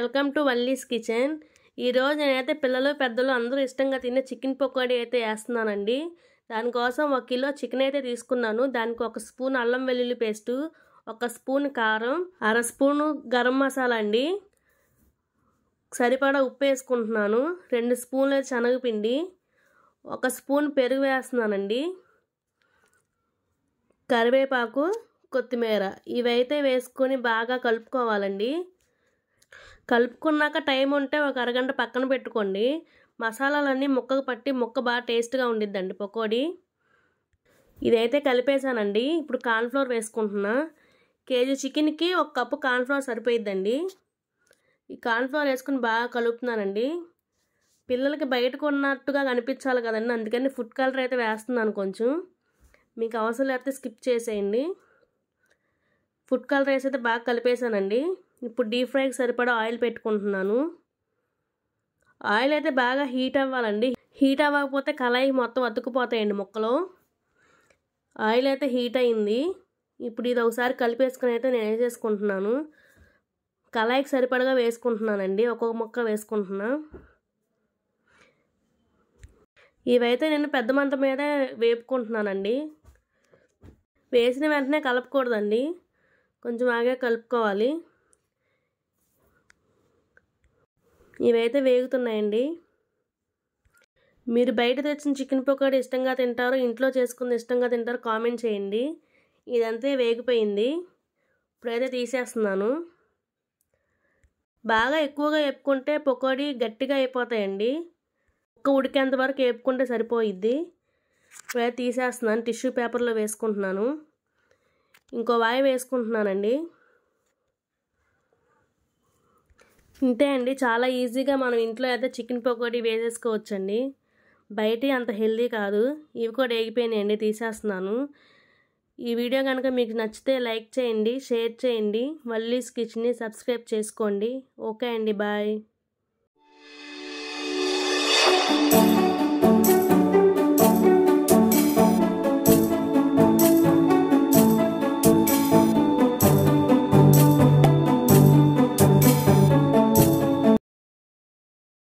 Welcome to Valli's kitchen. ఈరోజు నేనైతే పిల్లలు పెద్దలు అందరూ ఇష్టంగా తినే చికెన్ పకోడీ అయితే వేస్తున్నానండి. దానికోసం 1 కిలో చికెన్ అయితే తీసుకున్నాను. దానికి 1 స్పూన్ అల్లం వెల్లుల్లి పేస్టు, 1 స్పూన్ కారం, 1/2 స్పూను గరం మసాలా అండి, సరిపడా ఉప్పు వేసుకుంటున్నాను, 2 స్పూన్ల శనగపిండి, 1 స్పూన్ పెరుగు వేస్తున్నానండి, కరివేపాకు, కొత్తిమీర ఇవైతే వేసుకొని బాగా కలుపుకోవాలండి. కలుపుకున్నాక టైం ఉంటే ఒక అరగంట పక్కన పెట్టుకోండి. మసాలాలన్నీ ముక్కకు పట్టి ముక్క బాగా టేస్ట్గా ఉండిద్దండి పకోడీ. ఇదైతే కలిపేసానండి. ఇప్పుడు కార్న్ఫ్లోర్ వేసుకుంటున్నా. కేజీ చికెన్కి 1 కప్పు కార్న్ఫ్లోర్ సరిపోయిద్దండి. ఈ కార్న్ఫ్లోర్ వేసుకుని బాగా కలుపుతున్నానండి. పిల్లలకి బయట కొన్నట్టుగా కనిపించాలి కదండి, అందుకని ఫుడ్ కలర్ అయితే వేస్తున్నాను కొంచెం. మీకు అవసరం లేకపోతే స్కిప్ చేసేయండి. ఫుడ్ కలర్ వేసి అయితే బాగా కలిపేసానండి. ఇప్పుడు డీప్ ఫ్రైకి సరిపడా ఆయిల్ పెట్టుకుంటున్నాను. ఆయిల్ అయితే బాగా హీట్ అవ్వాలండి. హీట్ అవ్వకపోతే కళాయి మొత్తం అతుక్కుపోతాయండి ముక్కలు. ఆయిల్ అయితే హీట్ అయింది. ఇప్పుడు ఇది ఒకసారి కలిపేసుకుని అయితే నేను వేసేసుకుంటున్నాను. కళాయికి సరిపడగా వేసుకుంటున్నానండి. ఒక్కొక్క ముక్క వేసుకుంటున్నా. ఇవైతే నేను పెద్ద మంట మీద వేపుకుంటున్నానండి. వేసిన వెంటనే కలపకూడదండి, కొంచెం ఆగే కలుపుకోవాలి. ఇవైతే వేగుతున్నాయండి. మీరు బయట తెచ్చిన చికెన్ పకోడీ ఇష్టంగా తింటారో ఇంట్లో చేసుకుని ఇష్టంగా తింటారో కామెంట్ చేయండి. ఇదంతా వేగిపోయింది. ఇప్పుడైతే తీసేస్తున్నాను. బాగా ఎక్కువగా వేపుకుంటే పకోడీ గట్టిగా అయిపోతాయండి. ఉడికేంత వరకు వేపుకుంటే సరిపోయిద్ది. ఇప్పుడైతే తీసేస్తున్నాను. టిష్యూ పేపర్లో వేసుకుంటున్నాను. ఇంకో వాయి వేసుకుంటున్నానండి. ఇంతే అండి, చాలా ఈజీగా మనం ఇంట్లో అయితే చికెన్ పకోడీ వేసేసుకోవచ్చండి. బయట అంత హెల్దీ కాదు. ఇవి కూడా వేగిపోయినాయండి, తీసేస్తున్నాను. ఈ వీడియో కనుక మీకు నచ్చితే లైక్ చేయండి, షేర్ చేయండి, వల్లీస్ కిచెన్ని సబ్స్క్రైబ్ చేసుకోండి. ఓకే అండి, బాయ్.